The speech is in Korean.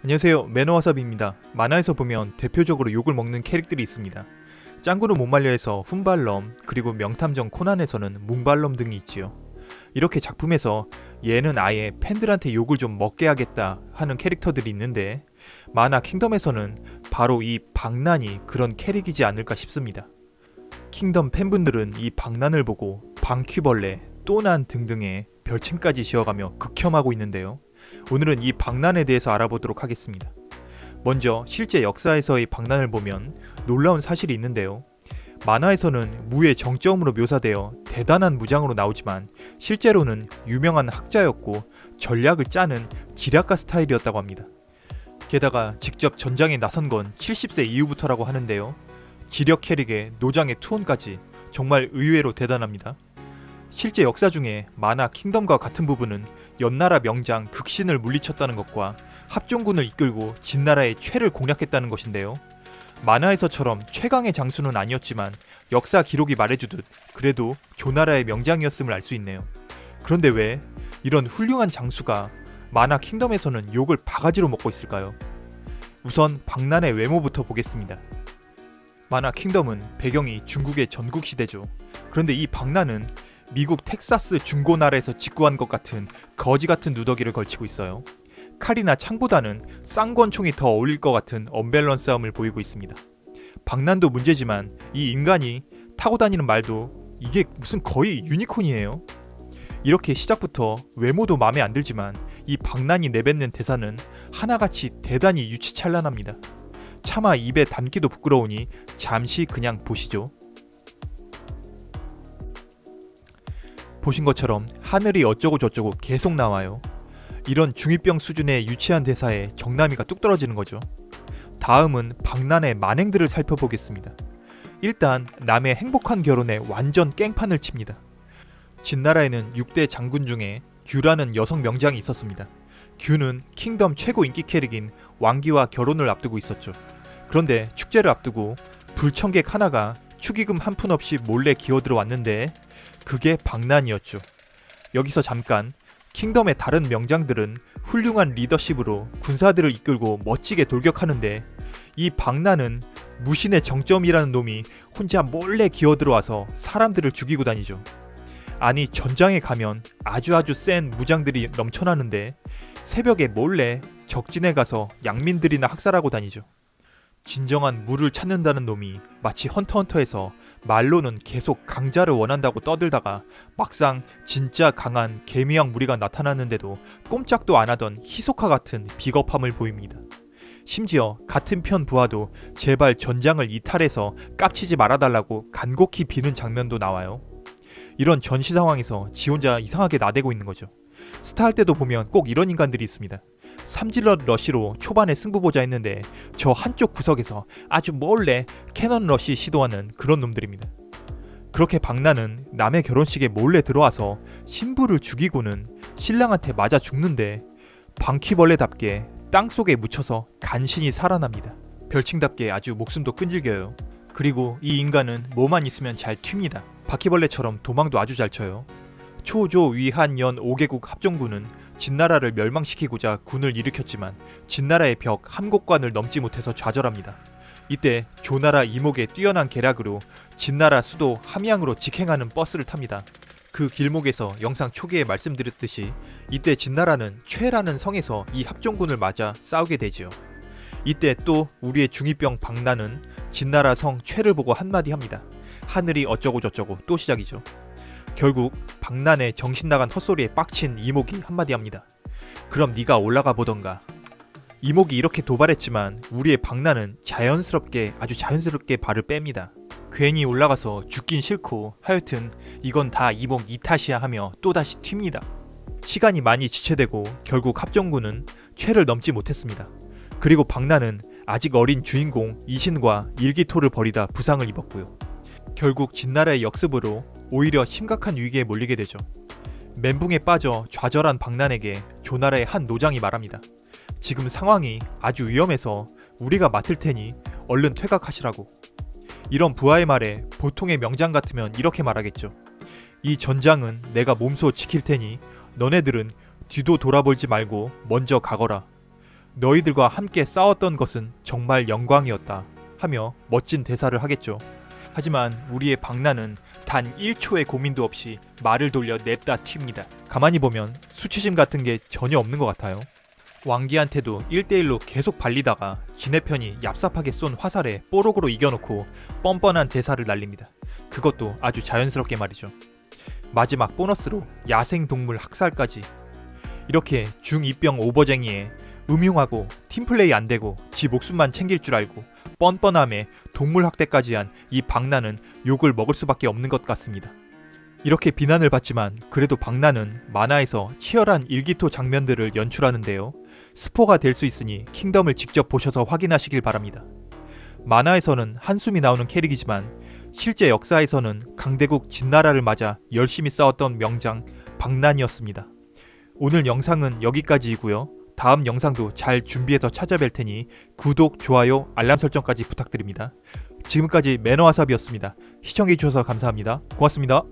안녕하세요, 매너와삽입니다. 만화에서 보면 대표적으로 욕을 먹는 캐릭들이 있습니다. 짱구는 못말려에서 훈발럼, 그리고 명탐정 코난에서는 뭉발럼 등이 있지요. 이렇게 작품에서 얘는 아예 팬들한테 욕을 좀 먹게 하겠다 하는 캐릭터들이 있는데, 만화 킹덤에서는 바로 이 박난이 그런 캐릭이지 않을까 싶습니다. 킹덤 팬분들은 이 박난을 보고 방퀴벌레, 또난 등등의 별칭까지 지어가며 극혐하고 있는데요. 오늘은 이 박난에 대해서 알아보도록 하겠습니다. 먼저 실제 역사에서의 박난을 보면 놀라운 사실이 있는데요. 만화에서는 무의 정점으로 묘사되어 대단한 무장으로 나오지만 실제로는 유명한 학자였고 전략을 짜는 지략가 스타일이었다고 합니다. 게다가 직접 전장에 나선 건 70세 이후부터라고 하는데요. 지력 캐릭에 노장의 투혼까지 정말 의외로 대단합니다. 실제 역사 중에 만화 킹덤과 같은 부분은 연나라 명장 극신을 물리쳤다는 것과 합종군을 이끌고 진나라의 최를 공략했다는 것인데요. 만화에서처럼 최강의 장수는 아니었지만 역사 기록이 말해주듯 그래도 조나라의 명장이었음을 알 수 있네요. 그런데 왜 이런 훌륭한 장수가 만화 킹덤에서는 욕을 바가지로 먹고 있을까요? 우선 박난의 외모부터 보겠습니다. 만화 킹덤은 배경이 중국의 전국시대죠. 그런데 이 박난은 미국 텍사스 중고나라에서 직구한 것 같은 거지 같은 누더기를 걸치고 있어요. 칼이나 창보다는 쌍권총이 더 어울릴 것 같은 언밸런스함을 보이고 있습니다. 박난도 문제지만 이 인간이 타고 다니는 말도 이게 무슨 거의 유니콘이에요. 이렇게 시작부터 외모도 마음에 안 들지만 이 박난이 내뱉는 대사는 하나같이 대단히 유치찬란합니다. 차마 입에 담기도 부끄러우니 잠시 그냥 보시죠. 보신 것처럼 하늘이 어쩌고 저쩌고 계속 나와요. 이런 중2병 수준의 유치한 대사에 정남이가 뚝 떨어지는 거죠. 다음은 박난의 만행들을 살펴보겠습니다. 일단 남의 행복한 결혼에 완전 깽판을 칩니다. 진나라에는 6대 장군 중에 규라는 여성 명장이 있었습니다. 규는 킹덤 최고 인기 캐릭인 왕기와 결혼을 앞두고 있었죠. 그런데 축제를 앞두고 불청객 하나가 축의금 한 푼 없이 몰래 기어들어왔는데 그게 박난이었죠. 여기서 잠깐, 킹덤의 다른 명장들은 훌륭한 리더십으로 군사들을 이끌고 멋지게 돌격하는데 이 박난은 무신의 정점이라는 놈이 혼자 몰래 기어들어와서 사람들을 죽이고 다니죠. 아니, 전장에 가면 아주 센 무장들이 넘쳐나는데 새벽에 몰래 적진에 가서 양민들이나 학살하고 다니죠. 진정한 무를 찾는다는 놈이 마치 헌터헌터에서 말로는 계속 강자를 원한다고 떠들다가 막상 진짜 강한 개미양 무리가 나타났는데도 꼼짝도 안 하던 히소카 같은 비겁함을 보입니다. 심지어 같은 편 부하도 제발 전장을 이탈해서 깝치지 말아달라고 간곡히 비는 장면도 나와요. 이런 전시 상황에서 지 혼자 이상하게 나대고 있는 거죠. 스타 할 때도 보면 꼭 이런 인간들이 있습니다. 삼질럿 러쉬로 초반에 승부보자 했는데 저 한쪽 구석에서 아주 몰래 캐논 러쉬 시도하는 그런 놈들입니다. 그렇게 박난은 남의 결혼식에 몰래 들어와서 신부를 죽이고는 신랑한테 맞아 죽는데 방퀴벌레답게 땅속에 묻혀서 간신히 살아납니다. 별칭답게 아주 목숨도 끈질겨요. 그리고 이 인간은 뭐만 있으면 잘 튑니다. 바퀴벌레처럼 도망도 아주 잘 쳐요. 초조 위한연 5개국 합종군은 진나라를 멸망시키고자 군을 일으켰지만 진나라의 벽 함곡관을 넘지 못해서 좌절합니다. 이때 조나라 이목의 뛰어난 계략으로 진나라 수도 함양으로 직행하는 버스를 탑니다. 그 길목에서 영상 초기에 말씀드렸듯이 이때 진나라는 최라는 성에서 이 합종군을 맞아 싸우게 되지요. 이때 또 우리의 중2병 박난은 진나라 성 최를 보고 한마디 합니다. 하늘이 어쩌고 저쩌고 또 시작이죠. 결국 박난의 정신나간 헛소리에 빡친 이목이 한마디 합니다. 그럼 네가 올라가 보던가. 이목이 이렇게 도발했지만 우리의 박난은 아주 자연스럽게 발을 뺍니다. 괜히 올라가서 죽긴 싫고 하여튼 이건 다 이목 이 탓이야 하며 또다시 튑니다. 시간이 많이 지체되고 결국 합종군은 최를 넘지 못했습니다. 그리고 박난은 아직 어린 주인공 이신과 일기토를 벌이다 부상을 입었고요. 결국 진나라의 역습으로 오히려 심각한 위기에 몰리게 되죠. 멘붕에 빠져 좌절한 박난에게 조나라의 한 노장이 말합니다. 지금 상황이 아주 위험해서 우리가 맡을 테니 얼른 퇴각하시라고. 이런 부하의 말에 보통의 명장 같으면 이렇게 말하겠죠. 이 전장은 내가 몸소 지킬 테니 너네들은 뒤도 돌아보지 말고 먼저 가거라. 너희들과 함께 싸웠던 것은 정말 영광이었다 하며 멋진 대사를 하겠죠. 하지만 우리의 박나는 단 1초의 고민도 없이 말을 돌려 냅다 튑니다. 가만히 보면 수치심 같은 게 전혀 없는 것 같아요. 왕기한테도 1대1로 계속 발리다가 지네 편이 얍삽하게 쏜 화살에 뽀록으로 이겨놓고 뻔뻔한 대사를 날립니다. 그것도 아주 자연스럽게 말이죠. 마지막 보너스로 야생동물 학살까지. 이렇게 중2병 오버쟁이에 음흉하고 팀플레이 안되고 지 목숨만 챙길 줄 알고 뻔뻔함에 동물 학대까지 한 이 박나는 욕을 먹을 수밖에 없는 것 같습니다. 이렇게 비난을 받지만 그래도 박나는 만화에서 치열한 일기토 장면들을 연출하는데요. 스포가 될 수 있으니 킹덤을 직접 보셔서 확인하시길 바랍니다. 만화에서는 한숨이 나오는 캐릭이지만 실제 역사에서는 강대국 진나라를 맞아 열심히 싸웠던 명장 박난이었습니다. 오늘 영상은 여기까지이고요. 다음 영상도 잘 준비해서 찾아뵐 테니 구독, 좋아요, 알람 설정까지 부탁드립니다. 지금까지 매너와삽이었습니다. 시청해주셔서 감사합니다. 고맙습니다.